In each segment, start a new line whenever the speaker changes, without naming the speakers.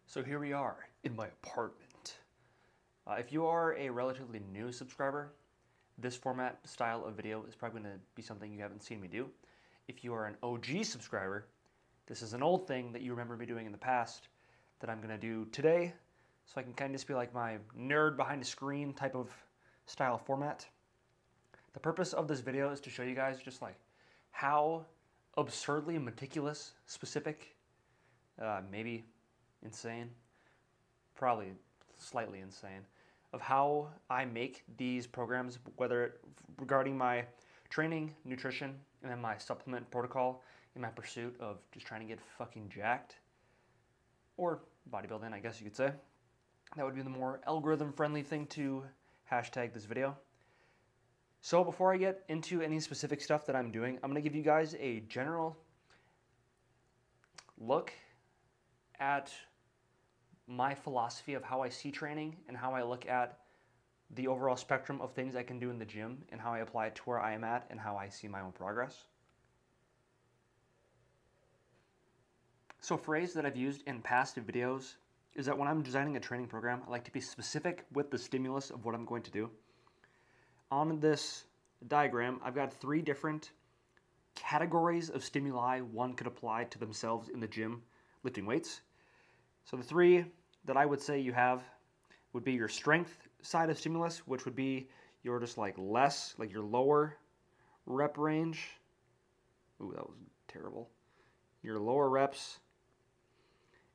So here we are in my apartment. If you are a relatively new subscriber, this format style of video is probably going to be something you haven't seen me do. If you are an OG subscriber, this is an old thing that you remember me doing in the past that I'm going to do today, so I can kind of just be like my nerd behind the screen type of style format. The purpose of this video is to show you guys just like how absurdly meticulous, specific, maybe insane, probably slightly insane, of how I make these programs, whether regarding my training, nutrition, and then my supplement protocol in my pursuit of just trying to get fucking jacked, or bodybuilding, I guess you could say. That would be the more algorithm-friendly thing to hashtag this video. So before I get into any specific stuff that I'm doing, I'm going to give you guys a general look at my philosophy of how I see training and how I look at the overall spectrum of things I can do in the gym and how I apply it to where I am at and how I see my own progress. So a phrase that I've used in past videos is that when I'm designing a training program, I like to be specific with the stimulus of what I'm going to do. On this diagram, I've got 3 different categories of stimuli one could apply to themselves in the gym lifting weights. So the 3 that I would say you have would be your strength side of stimulus, which would be your just like less, like your lower rep range. Ooh, that was terrible. Your lower reps.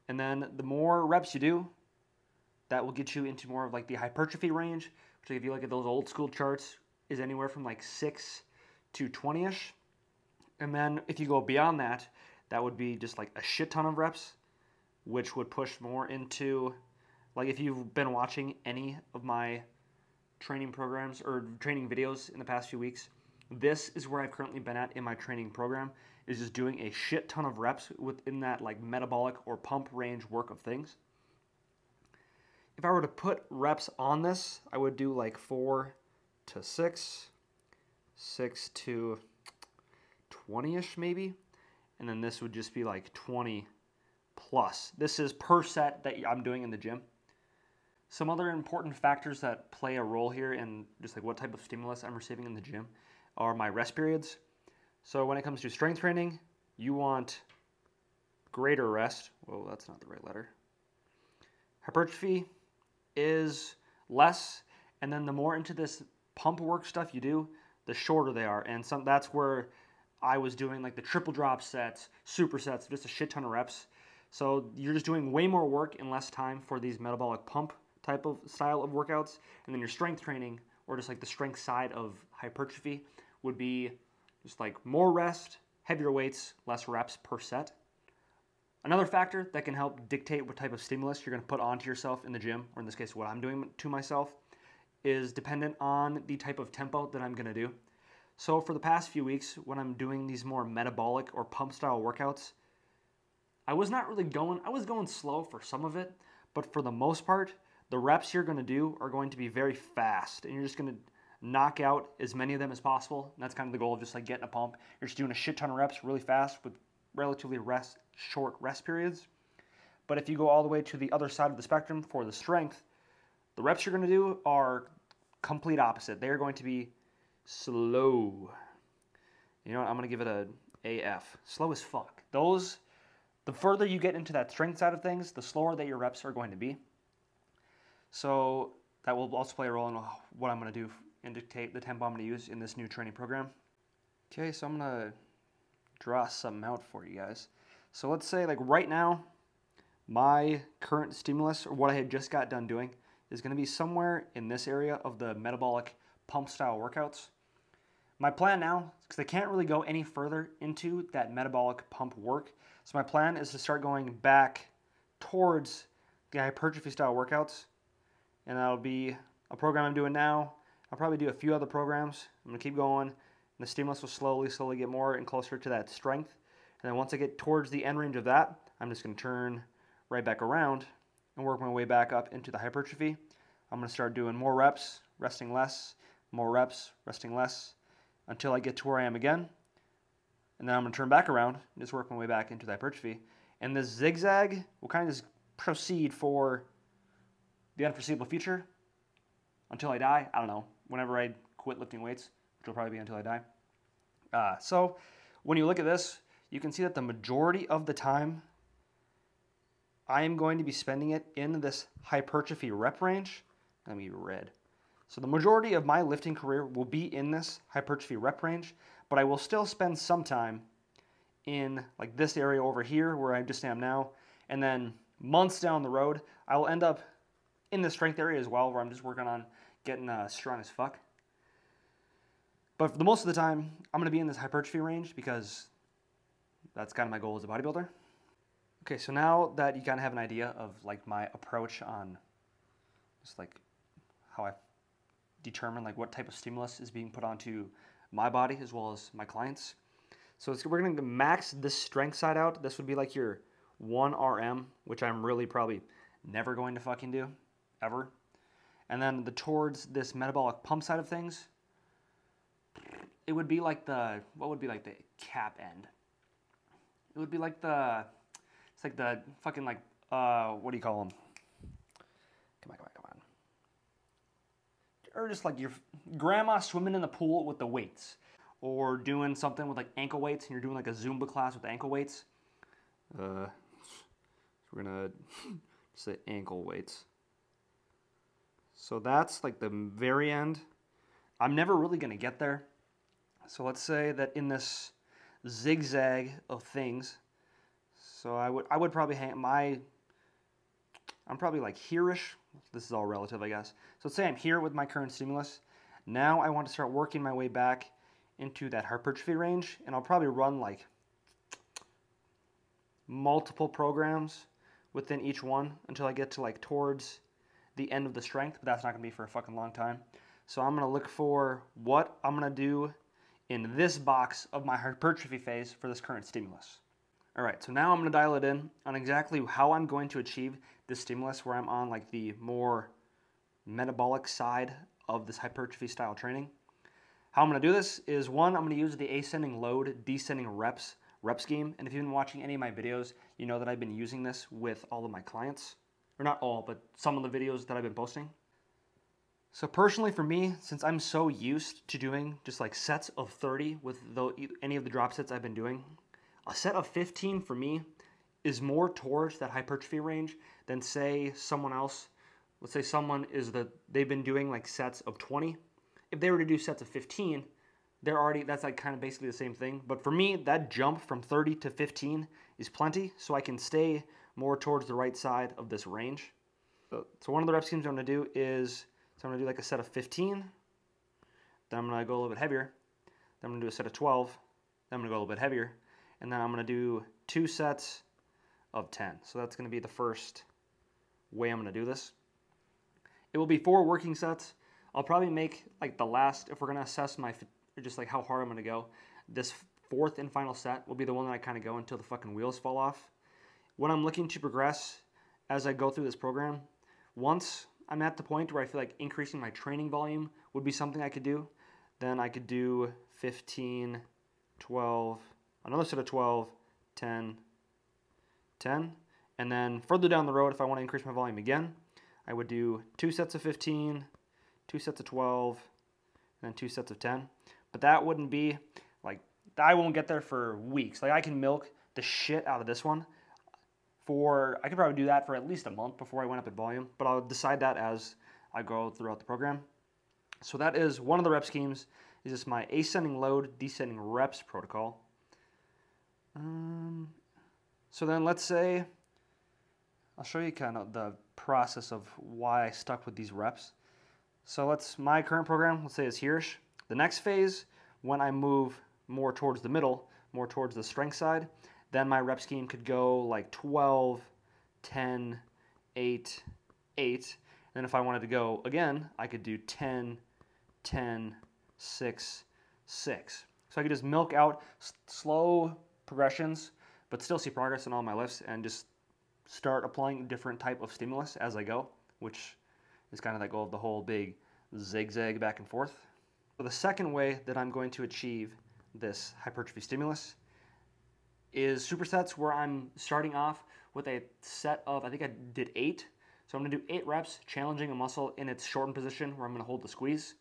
And then the more reps you do, that will get you into more of like the hypertrophy range, which if you look at those old school charts is anywhere from like 6 to 20-ish. And then if you go beyond that, that would be just like a shit ton of reps, which would push more into, like if you've been watching any of my training programs or training videos in the past few weeks, this is where I've currently been at in my training program, is just doing a shit ton of reps within that like metabolic or pump range work of things. If I were to put reps on this, I would do like 4 to 6, 6 to 20-ish maybe, and then this would just be like 20 plus. This is per set that I'm doing in the gym. Some other important factors that play a role here in just like what type of stimulus I'm receiving in the gym are my rest periods. So when it comes to strength training, you want greater rest. Whoa, that's not the right letter. Hypertrophy is less, and then the more into this pump work stuff you do, the shorter they are. And that's where I was doing like the triple drop sets, supersets, just a shit ton of reps. So you're just doing way more work in less time for these metabolic pump type of style of workouts. And then your strength training, or just like the strength side of hypertrophy, would be just like more rest, heavier weights, less reps per set. Another factor that can help dictate what type of stimulus you're going to put onto yourself in the gym, or in this case what I'm doing to myself, is dependent on the type of tempo that I'm going to do. So for the past few weeks, when I'm doing these more metabolic or pump style workouts, I was going slow for some of it, but for the most part, the reps you're going to do are going to be very fast, and you're just going to knock out as many of them as possible. And that's kind of the goal of just like getting a pump. You're just doing a shit ton of reps really fast with relatively short rest periods. But if you go all the way to the other side of the spectrum for the strength, the reps you're going to do are complete opposite. They're going to be slow. You know what? I'm going to give it a AF. Slow as fuck. The further you get into that strength side of things, the slower that your reps are going to be. So that will also play a role in what I'm going to do and dictate the tempo I'm going to use in this new training program. Okay, so I'm going to draw something out for you guys. So let's say like right now, my current stimulus, or what I had just got done doing, is going to be somewhere in this area of the metabolic pump style workouts. My plan now, because I can't really go any further into that metabolic pump work, so my plan is to start going back towards the hypertrophy style workouts, and that'll be a program I'm doing now. I'll probably do a few other programs. I'm going to keep going, and the stimulus will slowly get more and closer to that strength. And then once I get towards the end range of that, I'm just going to turn right back around and work my way back up into the hypertrophy. I'm going to start doing more reps, resting less, more reps, resting less, until I get to where I am again. And then I'm going to turn back around and just work my way back into the hypertrophy. And this zigzag will kind of just proceed for the unforeseeable future until I die. I don't know, whenever I quit lifting weights, which will probably be until I die. So when you look at this, you can see that the majority of the time I am going to be spending it in this hypertrophy rep range. Let me read. So the majority of my lifting career will be in this hypertrophy rep range, but I will still spend some time in like this area over here where I just am now, and then months down the road, I will end up in the strength area as well, where I'm just working on getting strong as fuck. But for the most of the time, I'm going to be in this hypertrophy range because that's kind of my goal as a bodybuilder. Okay, so now that you kind of have an idea of like my approach on just like how I determine like what type of stimulus is being put onto my body as well as my clients. So we're going to max this strength side out. This would be like your 1 RM, which I'm really probably never going to fucking do, ever. And then towards this metabolic pump side of things, it would be like what would be like the cap end? It would be like it's like the fucking like, what do you call them? Come on. Or just like your grandma swimming in the pool with the weights. Or doing something with like ankle weights, and you're doing like a Zumba class with ankle weights. We're gonna say ankle weights. So that's like the very end. I'm never really gonna get there. So let's say that in this zigzag of things, so I would probably I'm probably like here-ish. This is all relative, I guess. So let's say I'm here with my current stimulus. Now I want to start working my way back into that hypertrophy range, and I'll probably run like multiple programs within each one until I get to like towards the end of the strength, but that's not going to be for a fucking long time. So I'm going to look for what I'm going to do in this box of my hypertrophy phase for this current stimulus. All right, so now I'm going to dial it in on exactly how I'm going to achieve this stimulus where I'm on like the more metabolic side of this hypertrophy style training. How I'm going to do this is, one, I'm going to use the ascending load, descending rep scheme. And if you've been watching any of my videos, you know that I've been using this with all of my clients. Or not all, but some of the videos that I've been posting. So personally for me, since I'm so used to doing just like sets of 30 with any of the drop sets I've been doing, a set of 15 for me is more towards that hypertrophy range than say someone else. Let's say someone they've been doing like sets of 20. If they were to do sets of 15, that's like kind of basically the same thing. But for me, that jump from 30 to 15 is plenty, so I can stay more towards the right side of this range. So one of the rep schemes I'm going to do is, I'm going to do like a set of 15, then I'm going to go a little bit heavier, then I'm going to do a set of 12, then I'm going to go a little bit heavier, and then I'm going to do 2 sets of 10. So that's going to be the first way I'm going to do this. It will be 4 working sets. I'll probably make like the last, if we're going to assess just like how hard I'm going to go, this 4th and final set will be the one that I kind of go until the fucking wheels fall off. When I'm looking to progress as I go through this program, once I'm at the point where I feel like increasing my training volume would be something I could do, then I could do 15, 12, another set of 12, 10, 10, and then further down the road, if I want to increase my volume again, I would do 2 sets of 15, 2 sets of 12, and then 2 sets of 10. But that wouldn't be, like, I won't get there for weeks. Like, I can milk the shit out of this one I could probably do that for at least a month before I went up in volume, but I'll decide that as I go throughout the program. So that is one of the rep schemes, is just my ascending load, descending reps protocol. So then let's say, I'll show you kind of the process of why I stuck with these reps. So my current program, let's say, is here-ish. The next phase, when I move more towards the middle, more towards the strength side, then my rep scheme could go like 12, 10, 8, 8. And then if I wanted to go again, I could do 10, 10, 6, 6. So I could just milk out slow progressions, but still see progress in all my lifts and just start applying different type of stimulus as I go, which is kind of that goal of the whole big zigzag back and forth. So the second way that I'm going to achieve this hypertrophy stimulus is supersets where I'm starting off with a set of, I think I did 8. So I'm going to do 8 reps, challenging a muscle in its shortened position where I'm going to hold the squeeze.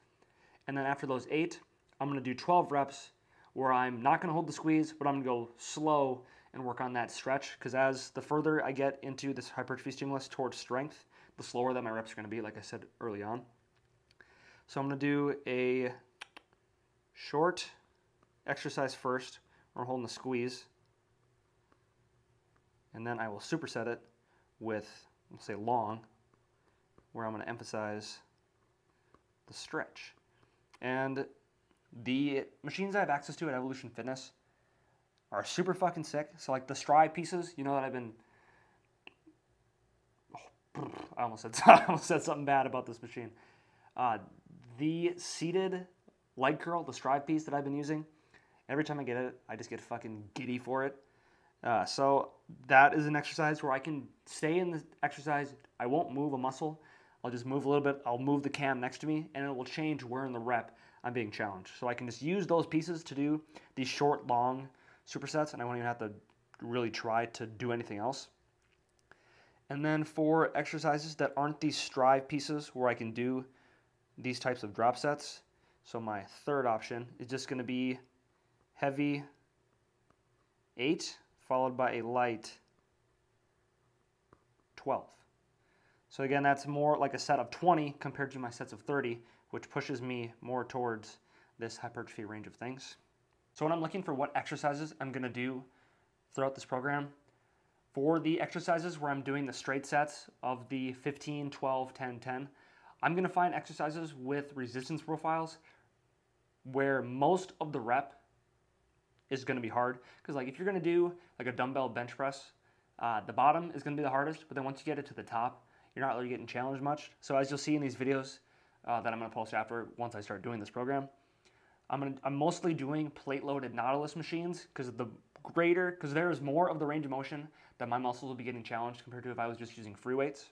And then after those 8, I'm going to do 12 reps where I'm not going to hold the squeeze, but I'm going to go slow and work on that stretch. Because as the further I get into this hypertrophy stimulus towards strength, the slower that my reps are going to be, like I said early on. So I'm going to do a short exercise first, where I'm holding the squeeze. And then I will superset it with, let's say, long, where I'm going to emphasize the stretch. And the machines I have access to at Evolution Fitness are super fucking sick. So like the stride pieces, you know that I've been... Oh, I almost said something bad about this machine. The seated leg curl, the stride piece that I've been using, every time I get it, I just get fucking giddy for it. So that is an exercise where I can stay in the exercise. I won't move a muscle. I'll just move a little bit. I'll move the cam next to me, and it will change where in the rep I'm being challenged. So I can just use those pieces to do these short, long supersets, and I won't even have to really try to do anything else. And then for exercises that aren't these stride pieces where I can do these types of drop sets, so my third option is just going to be heavy 8 followed by a light 12. So again, that's more like a set of 20 compared to my sets of 30, which pushes me more towards this hypertrophy range of things. So when I'm looking for what exercises I'm going to do throughout this program, for the exercises where I'm doing the straight sets of the 15, 12, 10, 10, I'm going to find exercises with resistance profiles where most of the rep is going to be hard. Because like if you're going to do like a dumbbell bench press, the bottom is going to be the hardest, but then once you get it to the top, you're not really getting challenged much. So as you'll see in these videos that I'm going to post after, once I start doing this program, I'm mostly doing plate-loaded Nautilus machines because there is more of the range of motion that my muscles will be getting challenged compared to if I was just using free weights.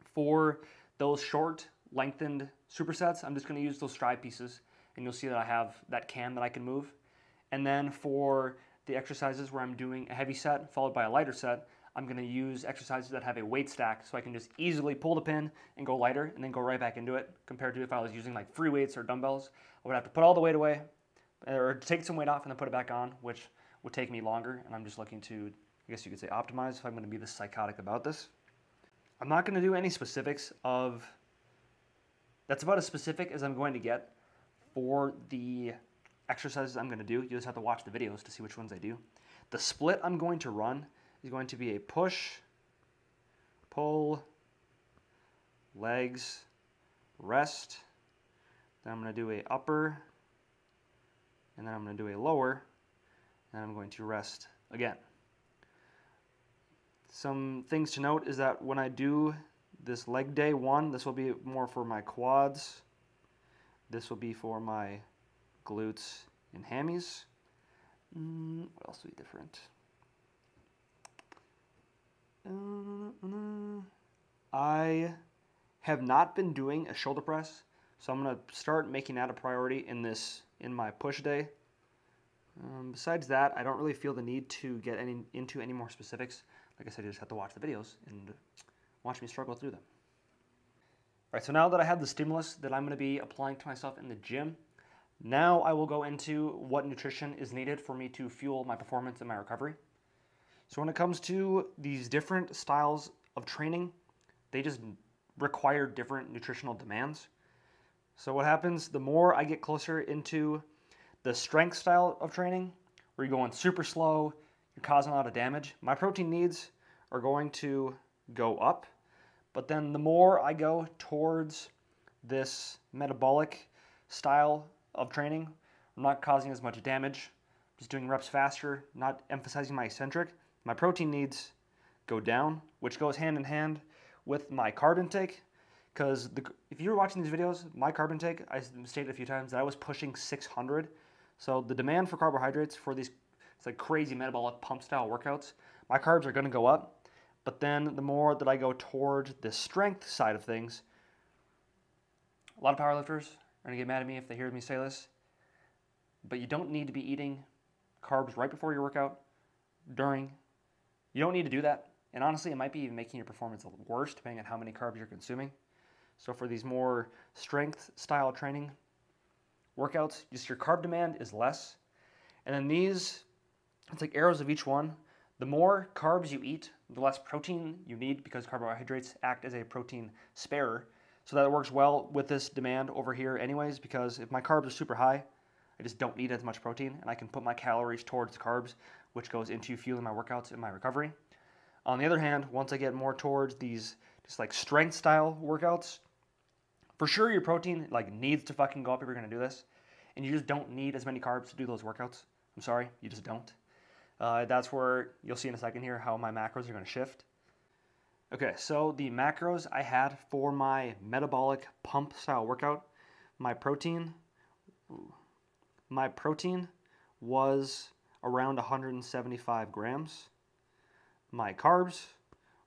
For those short, lengthened supersets, I'm just going to use those stride pieces, and you'll see that I have that cam that I can move. And then for the exercises where I'm doing a heavy set followed by a lighter set, I'm going to use exercises that have a weight stack so I can just easily pull the pin and go lighter and then go right back into it, compared to if I was using like free weights or dumbbells. I would have to put all the weight away or take some weight off and then put it back on, which would take me longer, and I'm just looking to, I guess you could say, optimize if I'm going to be this psychotic about this. I'm not going to do any specifics of, that's about as specific as I'm going to get for the exercises I'm going to do. You just have to watch the videos to see which ones I do. The split I'm going to run is going to be a push, pull, legs, rest. Then I'm going to do a upper, and then I'm going to do a lower, and I'm going to rest again. Some things to note is that when I do this leg day 1, this will be more for my quads. This will be for my glutes and hammies. What else will be different? I have not been doing a shoulder press, so I'm going to start making that a priority in my push day. Besides that, I don't really feel the need to get into any more specifics. Like I said, you just have to watch the videos and watch me struggle through them. All right, so now that I have the stimulus that I'm going to be applying to myself in the gym, now I will go into what nutrition is needed for me to fuel my performance and my recovery. So when it comes to these different styles of training, they just require different nutritional demands. So what happens, the more I get closer into the strength style of training, where you're going super slow, you're causing a lot of damage, my protein needs are going to go up. But then the more I go towards this metabolic style of training, I'm not causing as much damage, just doing reps faster, not emphasizing my eccentric, my protein needs go down, which goes hand in hand with my carb intake. Because if you're watching these videos, my carb intake, I stated a few times that I was pushing 600. So the demand for carbohydrates for these, it's like crazy metabolic pump style workouts, my carbs are going to go up. But then the more that I go toward the strength side of things, a lot of powerlifters are going to get mad at me if they hear me say this, but you don't need to be eating carbs right before your workout during. You don't need to do that. And honestly, it might be even making your performance worse depending on how many carbs you're consuming. So for these more strength style training workouts, just your carb demand is less. And then these, it's like arrows of each one. The more carbs you eat, the less protein you need because carbohydrates act as a protein sparer. So that works well with this demand over here anyways, because if my carbs are super high, I just don't need as much protein and I can put my calories towards the carbs, which goes into fueling my workouts and my recovery. On the other hand, once I get more towards these just like strength style workouts, for sure your protein like needs to fucking go up if you're going to do this. And you just don't need as many carbs to do those workouts. I'm sorry, you just don't. That's where you'll see in a second here how my macros are going to shift. Okay, so the macros I had for my metabolic pump style workout, my protein was around 175 grams. My carbs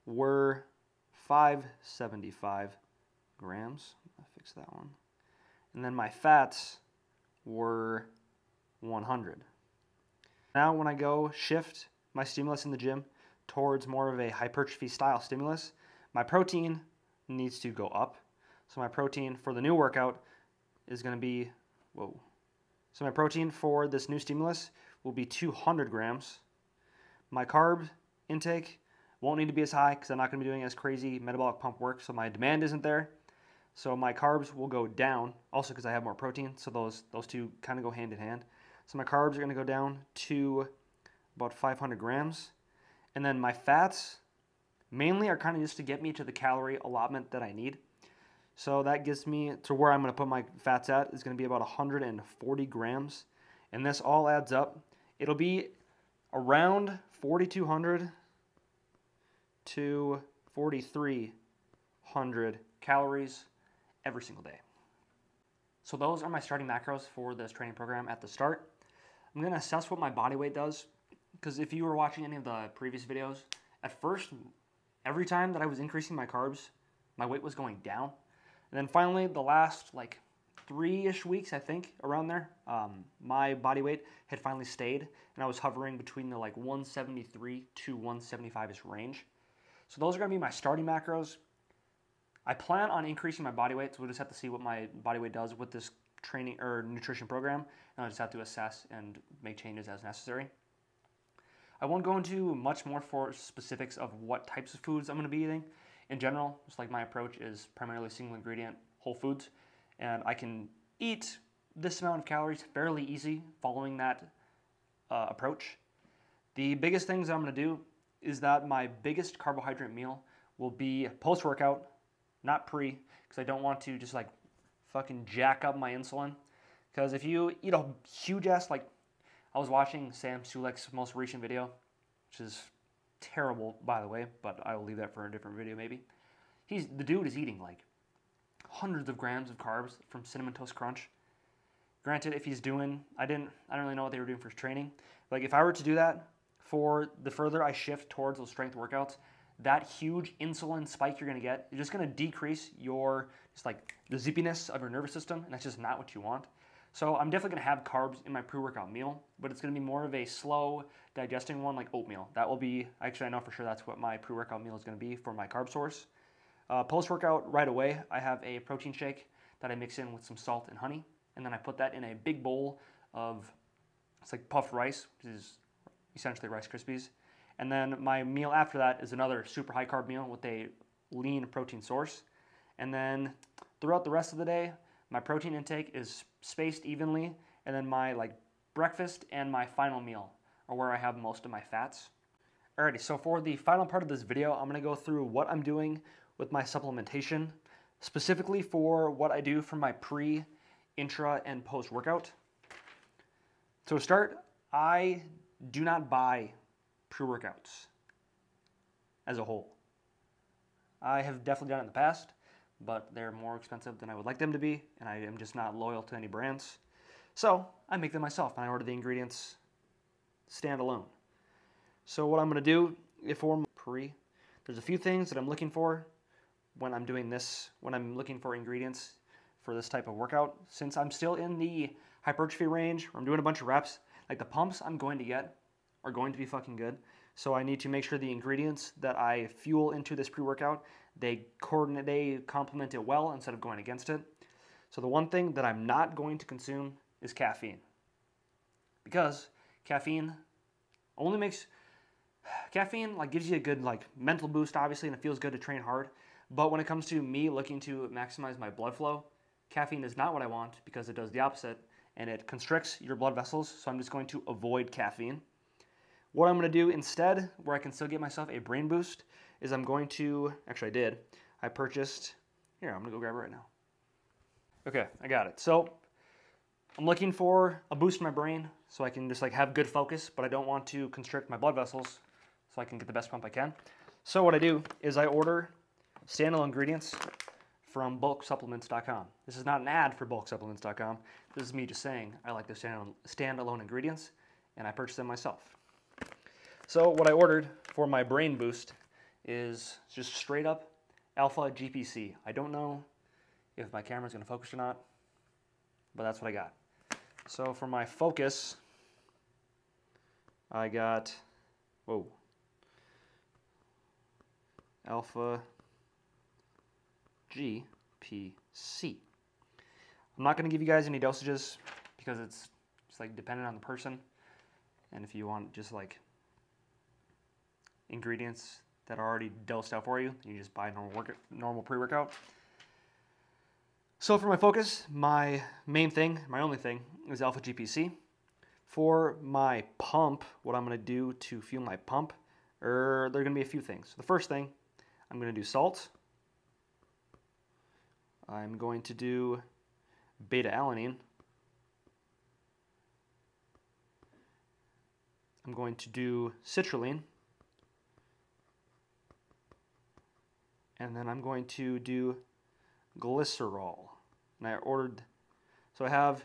were 575 grams. I'll fix that one. And then my fats were 100. Now when I go shift my stimulus in the gym towards more of a hypertrophy style stimulus, my protein needs to go up. So my protein for the new workout is going to be, So my protein for this new stimulus will be 200 grams. My carb intake won't need to be as high because I'm not going to be doing as crazy metabolic pump work, so my demand isn't there. So my carbs will go down, also because I have more protein, so those two kind of go hand in hand. So my carbs are going to go down to about 500 grams. And then my fats mainly are kind of just to get me to the calorie allotment that I need. So that gets me to where I'm going to put my fats at is going to be about 140 grams. And this all adds up. It'll be around 4,200 to 4,300 calories every single day. So those are my starting macros for this training program at the start. I'm going to assess what my body weight does, because if you were watching any of the previous videos, at first, every time that I was increasing my carbs, my weight was going down. And then finally, the last like 3-ish weeks, I think, around there, my body weight had finally stayed, and I was hovering between the like 173 to 175-ish range. So those are going to be my starting macros. I plan on increasing my body weight, so we'll just have to see what my body weight does with this training or nutrition program, and I'll just have to assess and make changes as necessary. I won't go into much more for specifics of what types of foods I'm going to be eating. In general, just like my approach is primarily single ingredient whole foods, and I can eat this amount of calories fairly easy following that approach. The biggest things I'm going to do is that my biggest carbohydrate meal will be post-workout, not pre, because I don't want to just like fucking jack up my insulin. Because if you eat a huge ass, like I was watching Sam Sulek's most recent video, which is terrible by the way, but I will leave that for a different video maybe. The dude is eating like hundreds of grams of carbs from Cinnamon Toast Crunch. Granted, if he's doing, I don't really know what they were doing for his training. Like if I were to do that, for the further I shift towards those strength workouts, that huge insulin spike you're going to get is just going to decrease your, just like the zippiness of your nervous system, and that's just not what you want. So I'm definitely going to have carbs in my pre-workout meal, but it's going to be more of a slow digesting one like oatmeal. That will be, actually I know for sure that's what my pre-workout meal is going to be for my carb source. Post-workout right away, I have a protein shake that I mix in with some salt and honey, and then I put that in a big bowl of, it's like puffed rice, which is essentially Rice Krispies. And then my meal after that is another super high carb meal with a lean protein source. And then throughout the rest of the day, my protein intake is spaced evenly, and then my like breakfast and my final meal are where I have most of my fats. Alrighty, so for the final part of this video, I'm gonna go through what I'm doing with my supplementation, specifically for what I do for my pre, intra, and post-workout. So to start, I do not buy pre-workouts as a whole. I have definitely done it in the past, but they're more expensive than I would like them to be, and I am just not loyal to any brands. So I make them myself, and I order the ingredients standalone. So what I'm going to do for pre, there's a few things that I'm looking for when I'm doing this, when I'm looking for ingredients for this type of workout. Since I'm still in the hypertrophy range, where I'm doing a bunch of reps, like the pumps I'm going to get are going to be fucking good. So I need to make sure the ingredients that I fuel into this pre-workout, they complement it well instead of going against it. So the one thing that I'm not going to consume is caffeine. Because caffeine like gives you a good like mental boost, obviously, and it feels good to train hard. But when it comes to me looking to maximize my blood flow, caffeine is not what I want because it does the opposite and it constricts your blood vessels. So I'm just going to avoid caffeine. What I'm going to do instead, where I can still get myself a brain boost, is I'm going to, actually I purchased, here, I'm going to go grab it right now. Okay, I got it. So I'm looking for a boost in my brain so I can just like have good focus, but I don't want to constrict my blood vessels so I can get the best pump I can. So what I do is I order standalone ingredients from bulksupplements.com. This is not an ad for bulksupplements.com. This is me just saying I like the standalone ingredients and I purchase them myself. So what I ordered for my brain boost is just straight up alpha GPC. I don't know if my camera's going to focus or not, but that's what I got. So for my focus, I got, alpha GPC. I'm not going to give you guys any dosages because it's just like dependent on the person. And if you want just like ingredients that are already dosed out for you, you just buy normal pre-workout. So for my focus, my main thing, my only thing, is alpha GPC. For my pump, what I'm going to do to fuel my pump, there are going to be a few things. The first thing, I'm going to do salt. I'm going to do beta-alanine. I'm going to do citrulline. And then I'm going to do glycerol. And I ordered, so I have,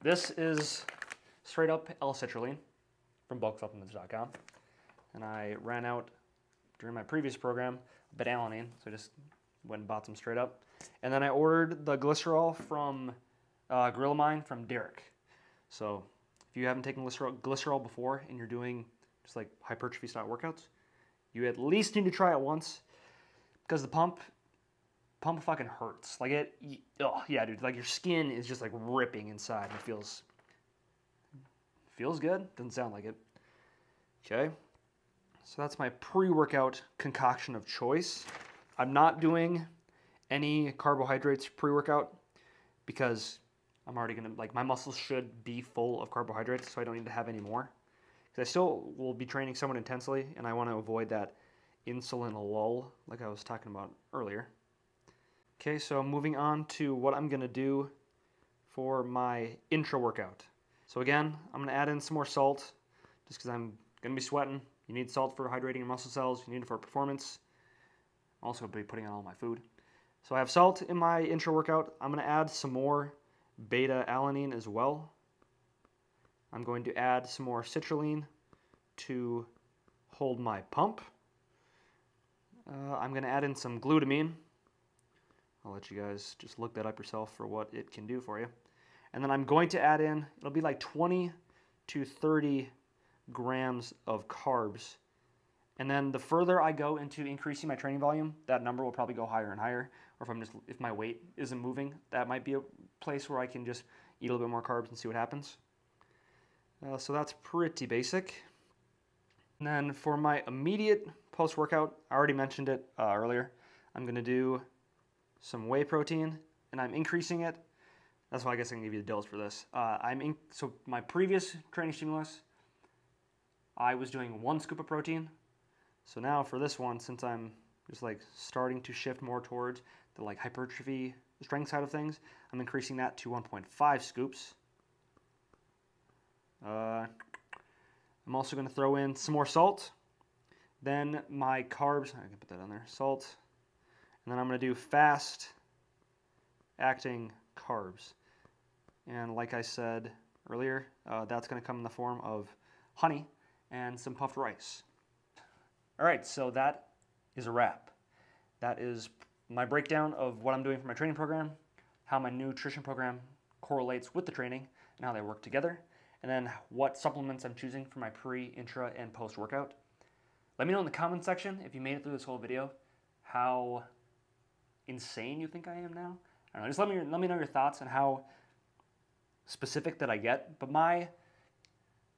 this is straight up L-citrulline from bulksupplements.com. And I ran out during my previous program, beta-alanine, so I just went and bought some straight up. And then I ordered the glycerol from Gorilla Mind from Derek. So if you haven't taken glycerol before and you're doing just like hypertrophy style workouts, you at least need to try it once. Because the pump fucking hurts. Like yeah, dude. Like your skin is just like ripping inside. It feels good. Doesn't sound like it. Okay. So that's my pre-workout concoction of choice. I'm not doing any carbohydrates pre-workout because I'm already gonna my muscles should be full of carbohydrates, so I don't need to have any more. Because I still will be training somewhat intensely, and I want to avoid that insulin lull like I was talking about earlier. Okay, so moving on to what I'm going to do for my intra workout. So again, I'm going to add in some more salt just because I'm going to be sweating. You need salt for hydrating your muscle cells. You need it for performance. Also be putting on all my food. So I have salt in my intra workout. I'm going to add some more beta-alanine as well. I'm going to add some more citrulline to hold my pump. I'm going to add in some glutamine. I'll let you guys just look that up yourself for what it can do for you. And then I'm going to add in, it'll be like 20 to 30 grams of carbs. And then the further I go into increasing my training volume, that number will probably go higher and higher. Or if my weight isn't moving, that might be a place where I can just eat a little bit more carbs and see what happens. So that's pretty basic. And then for my immediate post-workout, I already mentioned it earlier, I'm going to do some whey protein, and I'm increasing it. That's why I guess I can give you the dose for this. So my previous training stimulus, I was doing 1 scoop of protein. So now for this one, since I'm just like starting to shift more towards the like hypertrophy strength side of things, I'm increasing that to 1.5 scoops. I'm also going to throw in some more salt. Then my carbs, I can put that on there, salt. And then I'm going to do fast acting carbs. And like I said earlier, that's going to come in the form of honey and some puffed rice. All right, so that is a wrap. That is my breakdown of what I'm doing for my training program, how my nutrition program correlates with the training, and how they work together. and then what supplements I'm choosing for my pre, intra, and post-workout. Let me know in the comment section if you made it through this whole video how insane you think I am now. I don't know, just let me know your thoughts on how specific that I get. But my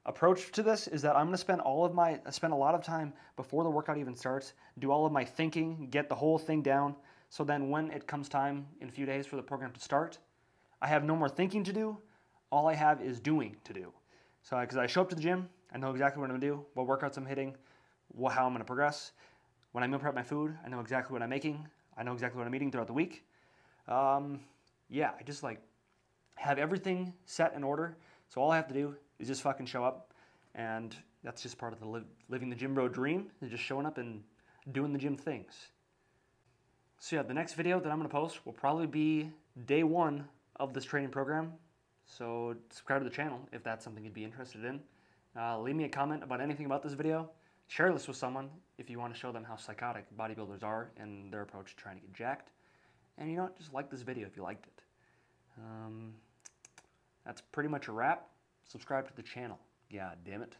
approach to this is that I'm going to spend a lot of time before the workout even starts, do all of my thinking, get the whole thing down, so then when it comes time in a few days for the program to start, I have no more thinking to do. All I have is doing to do. So because I show up to the gym, I know exactly what I'm going to do, what workouts I'm hitting, how I'm going to progress. When I meal prep my food, I know exactly what I'm making. I know exactly what I'm eating throughout the week. Yeah, I just like have everything set in order. So all I have to do is just fucking show up. And that's just part of the living the gym bro dream, is just showing up and doing the gym things. So yeah, the next video that I'm going to post will probably be day 1 of this training program. So subscribe to the channel if that's something you'd be interested in. Leave me a comment about anything about this video. Share this with someone if you want to show them how psychotic bodybuilders are and their approach to trying to get jacked. And you know what, just like this video if you liked it. That's pretty much a wrap. Subscribe to the channel. God damn it.